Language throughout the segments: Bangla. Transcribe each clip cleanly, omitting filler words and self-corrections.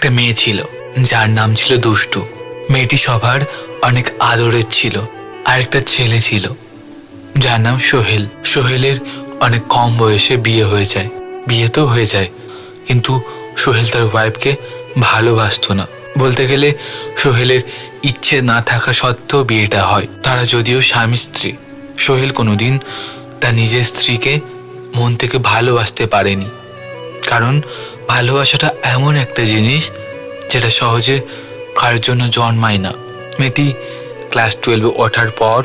একটা মেয়ে ছিল যার নাম ছিল দুষ্টু। মেয়েটি সবার অনেক আদরের ছিল। আর একটা ছেলে ছিল যার নাম সোহেল। সোহেলের অনেক কম বয়সে বিয়ে হয়ে যায়। বিয়ে তো হয়ে যায়, কিন্তু সোহেল তার ওয়াইফকে ভালোবাসতো না। বলতে গেলে সোহেলের ইচ্ছে না থাকা সত্ত্বেও বিয়েটা হয়। তারা যদিও স্বামী স্ত্রী, সোহেল কোনোদিন তার নিজের স্ত্রীকে মন থেকে ভালোবাসতে পারেনি। কারণ ভালোবাসাটা এমন একটা জিনিস যেটা সহজে কার জন্য জন্মায় না। মেয়েটি ক্লাস 12-এ ওঠার পর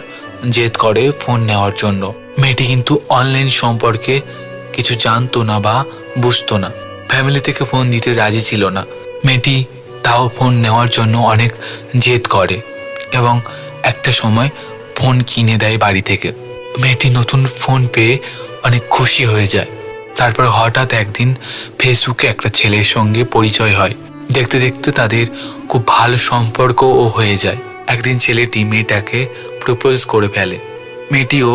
জেদ করে ফোন নেওয়ার জন্য। মেয়েটি কিন্তু অনলাইন সম্পর্কে কিছু জানতো না বা বুঝতো না। ফ্যামিলি থেকে ফোন দিতে রাজি ছিল না। মেয়েটি তাও ফোন নেওয়ার জন্য অনেক জেদ করে এবং একটা সময় ফোন কিনে দেয় বাড়ি থেকে। মেয়েটি নতুন ফোন পেয়ে অনেক খুশি হয়ে যায়। তারপর হঠাৎ একদিন ফেসবুকে একটা ছেলের সঙ্গে পরিচয় হয়। দেখতে দেখতে তাদের খুব ভালো সম্পর্কও হয়ে যায়। একদিন ছেলেটি মেয়েটাকে প্রপোজ করে ফেলে। মেয়েটিও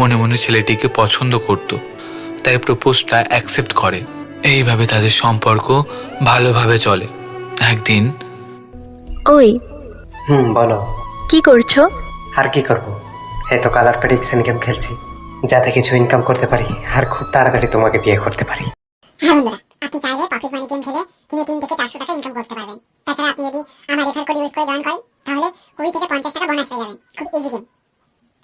মনে মনে ছেলেটিকে পছন্দ করত, তাই প্রপোজটা অ্যাকসেপ্ট করে। এইভাবে তাদের সম্পর্ক ভালোভাবে চলে। একদিন ওই বলো। কি করছো? আর কি করবো, এই তো কালার প্রেডিকশন গেম খেলছি, যাতে কিছু ইনকাম করতে পারি আর খুব তাড়াতাড়ি তোমাকে বিয়ে করতে পারি। হ্যাঁ বন্ধুরা, আপনি চাইলে পকেট মানি গেম খেলে 3 থেকে 400 টাকা ইনকাম করতে পারবেন। তাছাড়া আপনি যদি আমার রেফার কোড ইউজ করে জয়েন করেন, তাহলে 20 থেকে 50 টাকা বোনাস পেয়ে যাবেন। খুব ইজি গেম।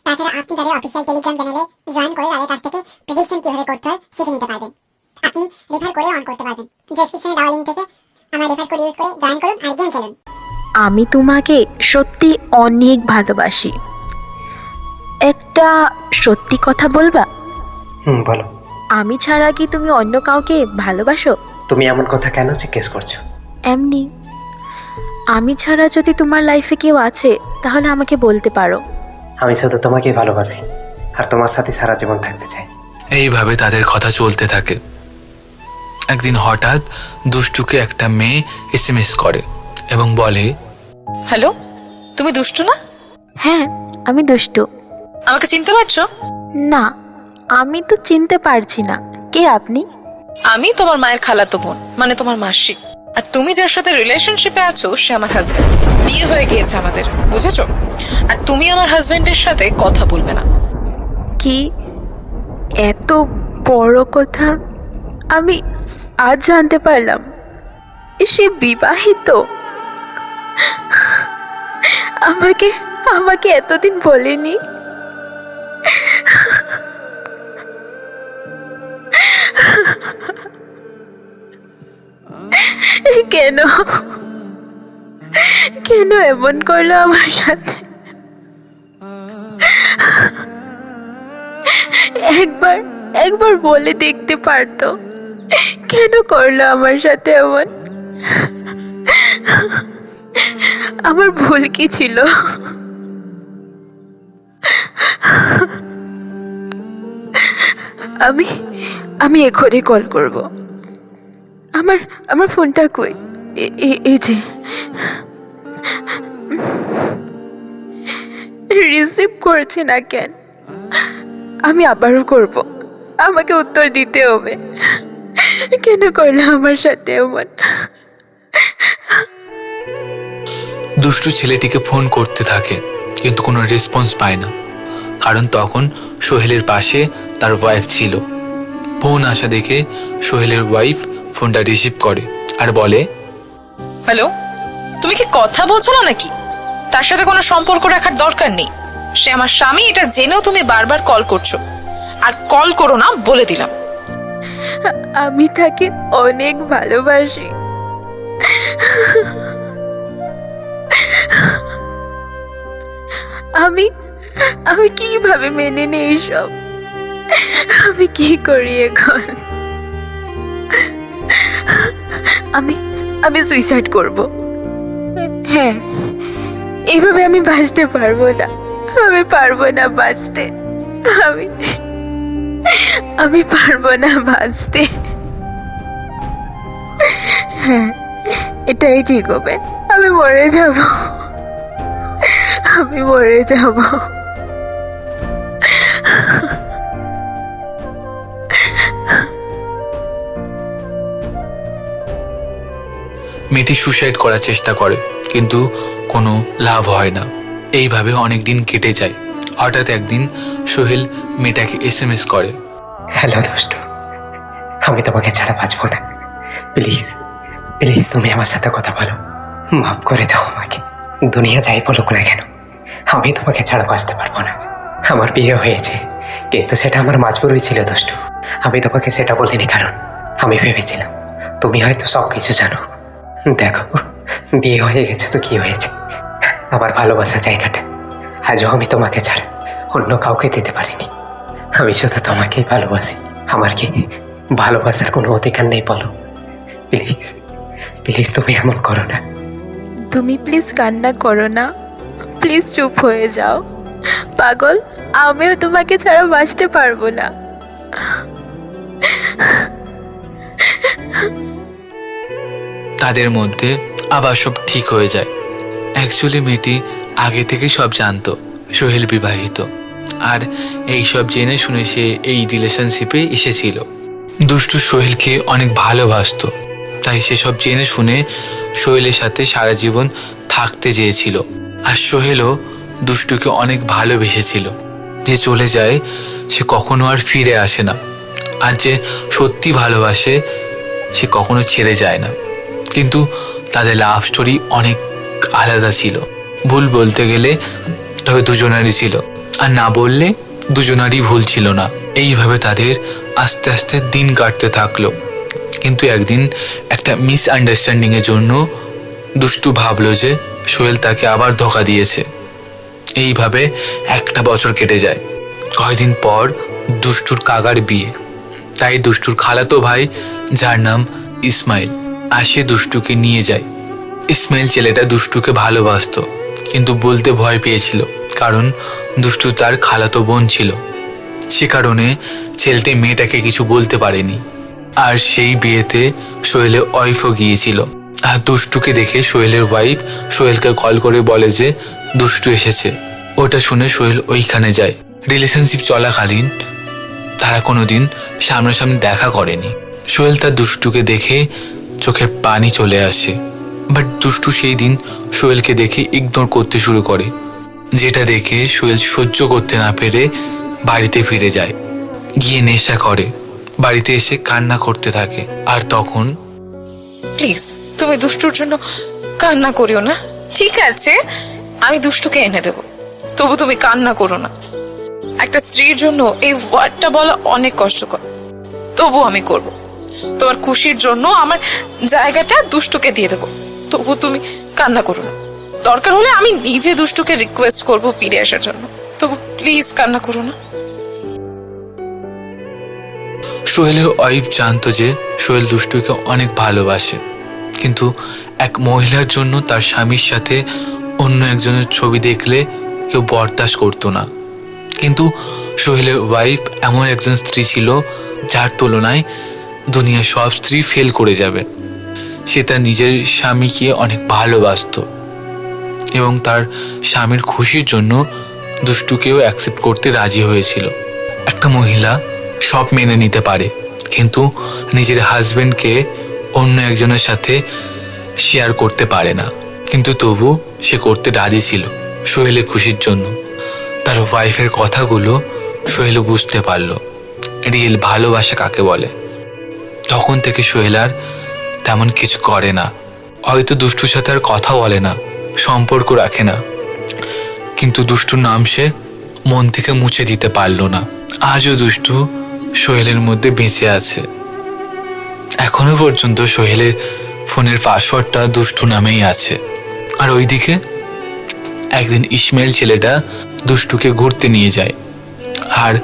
তাছাড়া আপনি তাদের অফিসিয়াল টেলিগ্রাম চ্যানেলে জয়েন করে তাদের কাছ থেকে প্রেডিকশন কিভাবে করতে হয় শিখে নিতে পারবেন। আপনি রেফার করে অন করতে পারবেন। ডেসক্রিপশনে দেওয়া লিংক থেকে আমার রেফার কোড ইউজ করে জয়েন করুন আর গেম খেলুন। আমি তোমাকে সত্যি অনেক ভালোবাসি। একটা সত্যি কথা বলবা? বলো। আমি ছাড়া কি তুমি অন্য কাউকে ভালোবাসো? তুমি এমন কথা কেন জিজ্ঞেস করছো? এমনি। আমি ছাড়া যদি তোমার লাইফে কেউ আছে তাহলে আমাকে বলতে পারো। আমি শুধু তোমাকেই ভালোবাসি আর তোমার সাথে সারা জীবন থাকতে চাই। এইভাবে তাদের কথা চলতে থাকে। একদিন হঠাৎ দুষ্টুকে একটা মেয়ে এসএমএস করে এবং বলে, হ্যালো, তুমি দুষ্টু না? হ্যাঁ, আমি দুষ্টু। আমাকে চিনতে পারছো? না, আমি তো চিনতে পারছি না। কে আপনি? আমি তোমার মায়ের খালাতো বোন, মানে তোমার মাসি। আর তুমি যার সাথে রিলেশনশিপে আছো সে আমার হাজবেন্ড। বিয়ে হয়ে গিয়েছে আমাদের, বুঝেছো? আর তুমি আমার হাজবেন্ডের সাথে কথা বলবে না। কি এত বড় কথা আমি আজ জানতে পারলাম। সে বিবাহিত। আমাকে আমাকে এতদিন বলেনি। কেন কেন এমন করলো আমার সাথে? একবার একবার বলে দেখতে পারতো। কেন করলো আমার সাথে এমন? আমার ভুল কি ছিল? আমি আমি এখনই কল করব। আমার আমার ফোনটা কই? এই যে। রিসিভ করছে না কেন? আমি আবারও করব। আমাকে উত্তর দিতে হবে। কেন করলো আমার সাথে এমন? দুষ্টু ছেলেটিকে ফোন করতে থাকে কিন্তু কোনো রেসপন্স পায় না। কারণ তখন সোহেলের পাশে তার ওয়াইফ ছিল। ফোন আসা দেখে সোহেলের ওয়াইফ ফোনটা রিসিভ করে আর বলে, হ্যালো, তুমি কি কথা বলছো না নাকি? তার সাথে কোনো সম্পর্ক রাখার দরকার নেই। সে আমার স্বামী, এটা জেনেও তুমি বারবার কল করছো। আর কল করো না বলে দিলাম। আমি তাকে অনেক ভালোবাসি। আমি আমি কিভাবে মেনে নেই এইসব? আমি কি করি এখন? আমি আমি সুইসাইড করব। হ্যাঁ, এইভাবে আমি বাঁচতে পারবো না। আমি পারবো না বাঁচতে। আমি আমি পারবো না বাঁচতে। হ্যাঁ, এটাই ঠিক হবে। আমি মরে যাব। আমি মরে যাব। মেয়েটি সুসাইড করার চেষ্টা করে, কিন্তু কোনো লাভ হয় না। এইভাবে অনেক দিন কেটে যায়। হঠাৎ একদিন সোহেল মেয়েটাকে SMS করে। হ্যালো দুষ্টু, আমি তোমাকে ছাড়া বাঁচবো না। প্লিজ প্লিজ তুমি আমার সাথে কথা বলো, মাফ করে দাও আমাকে। দুনিয়া যাই বলুক না কেন, আমি তোমাকে ছাড়া বাঁচতে পারবো না। আমার বিয়ে হয়েছে, কিন্তু সেটা আমার মাজবুরি ছিল দুষ্টু। আমি তোমাকে সেটা বলিনি, কারণ আমি ভেবেছিলাম তুমি হয়তো সব কিছু জানো। দেখো, বিয়ে হয়ে গেছে তো কি হয়েছে, আমার ভালোবাসার জায়গাটা আজও আমি তোমাকে ছাড়া অন্য কাউকে দিতে পারিনি। আমি শুধু তোমাকেই ভালোবাসি। আমার কি ভালোবাসার কোনো অধিকার নেই বলো? প্লিজ প্লিজ তুমি এমন করো না। তুমি প্লিজ কান্না করো না, প্লিজ চুপ হয়ে যাও। পাগল, আমিও তোমাকে ছাড়া বাঁচতে পারবো না। তাদের মধ্যে আবার সব ঠিক হয়ে যায়। অ্যাকচুয়ালি মেয়েটি আগে থেকে সব জানতো সোহেল বিবাহিত, আর এই সব জেনে শুনে সে এই রিলেশনশিপে এসেছিল। দুষ্টু সোহেলকে অনেক ভালোবাসতো, তাই সে সব জেনে শুনে সোহেলের সাথে সারা জীবন থাকতে চেয়েছিল। আর সোহেলও দুষ্টুকে অনেক ভালোবেসেছিল। যে চলে যায় সে কখনো আর ফিরে আসে না, আর যে সত্যি ভালোবাসে সে কখনো ছেড়ে যায় না। কিন্তু তাদের লাভ স্টোরি অনেক আলাদা ছিল। ভুল বলতে গেলে তবে দুজনারই ছিল, আর না বললে দুজনারই ভুল ছিল না। এইভাবে তাদের আস্তে আস্তে দিন কাটতে থাকলো। কিন্তু একদিন একটা মিসআন্ডারস্ট্যান্ডিংয়ের জন্য দুষ্টু ভাবলো যে সোহেল তাকে আবার ধোঁকা দিয়েছে। এইভাবে একটা বছর কেটে যায়। কয়েকদিন পর দুষ্টুর কাকার বিয়ে, তাই দুষ্টুর খালাতো ভাই, যার নাম ইসমাইল, আসে দুষ্টুকে নিয়ে যায়। ইসমাইল ছেলেটা দুষ্টুকে ভালোবাসতো, কিন্তু বলতে ভয় পেয়েছিল, কারণ দুষ্টু তার খালাতো বোন ছিল। সে কারণে ছেলেটি মেয়েটাকে কিছু বলতে পারেনি। আর সেই বিয়েতে সোহেলের ওয়াইফও গিয়েছিল। আর দুষ্টুকে দেখে সোহেলের ওয়াইফ সোহেলকে কল করে বলে যে দুষ্টু এসেছে। ওটা শুনে সোহেল ওইখানে যায়। রিলেশনশিপ চলাকালীন তারা কোনোদিন সামনাসামনি দেখা করেনি। সোহেল তার দুষ্টুকে দেখে চোখের পানি চলে আসে, বাট দুষ্টু সেই দিন সোহেলকে দেখে ইগনোর করতে শুরু করে, যেটা দেখে সোহেল সহ্য করতে না পেরে বাড়িতে ফিরে যায়। গিয়ে নেশা করে, বাড়িতে এসে কান্না করতে থাকে। আর তখন প্লিজ তুমি দুষ্টুর জন্য কান্না করিও না, ঠিক আছে? আমি দুষ্টুকে এনে দেব, তবু তুমি কান্না করো না। একটা স্ত্রীর জন্য এই ওয়ার্ডটা বলা অনেক কষ্টকর, তবু আমি করব। তোমার খুশির জন্য আমার জায়গাটা দুষ্টুকে দিয়ে দেবো, তবু তুমি কান্না করো না। দরকার হলে আমি নিজে দুষ্টুকে রিকোয়েস্ট করব ফিরে আসার জন্য, তবু প্লিজ কান্না করো না। সোহেলের ওয়াইফ জানতো যে সোহেল দুষ্টুকে অনেক ভালোবাসে, কিন্তু এক মহিলার জন্য তার স্বামীর সাথে অন্য একজনের ছবি দেখলে কেউ বরদাস্ত করতো না। কিন্তু সোহেলের ওয়াইফ এমন একজন স্ত্রী ছিল যার তুলনায় দুনিয়ার সব স্ত্রী ফেল করে যাবে। সে তার নিজের স্বামীকে অনেক ভালোবাসতো এবং তার স্বামীর খুশির জন্য দুষ্টুকেও অ্যাকসেপ্ট করতে রাজি হয়েছিল। একটা মহিলা সব মেনে নিতে পারে, কিন্তু নিজের হাজবেন্ডকে অন্য একজনের সাথে শেয়ার করতে পারে না। কিন্তু তবু সে করতে রাজি ছিল সোহেলের খুশির জন্য। তার ওয়াইফের কথাগুলো সোহেল বুঝতে পারলো রিয়েল ভালোবাসা কাকে বলে। তখন থেকে সোহেল আর তেমন কিছু করে না। হয়তো দুষ্টুর সাথে আর কথা বলে না, সম্পর্ক রাখে না, কিন্তু দুষ্টুর নাম সে মন থেকে মুছে দিতে পারলো না। আজও দুষ্টু সোহেলের মধ্যে বেঁচে আছে। এখনো পর্যন্ত সোহেলের ফোনের পাসওয়ার্ডটা দুষ্টু নামেই আছে। আর ওইদিকে একদিন ইসমাইল ছেলেটা দুষ্টুকে ঘুরতে নিয়ে যায়, আর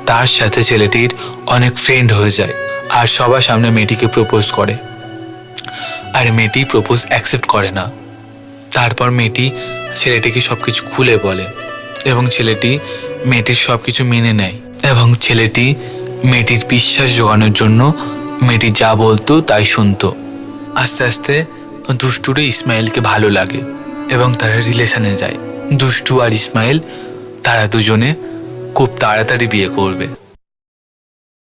তার সাথে ছেলেটির অনেক ফ্রেন্ড হয়ে যায়, আর সবার সামনে মেয়েটিকে প্রপোজ করে। আর মেয়েটি প্রপোজ অ্যাকসেপ্ট করে না। তারপর মেয়েটি ছেলেটিকে সবকিছু খুলে বলে এবং ছেলেটি মেয়েটির সবকিছু মেনে নেয়, এবং ছেলেটি মেয়েটির বিশ্বাস জোগানোর জন্য মেয়েটি যা বলতো তাই শুনতো। আস্তে আস্তে দুষ্টুরও ইসমাইলকে ভালো লাগে এবং তারা রিলেশনে যায়। দুষ্টু আর ইসমাইল তারা দুজনে খুব তাড়াতাড়ি বিয়ে করবে।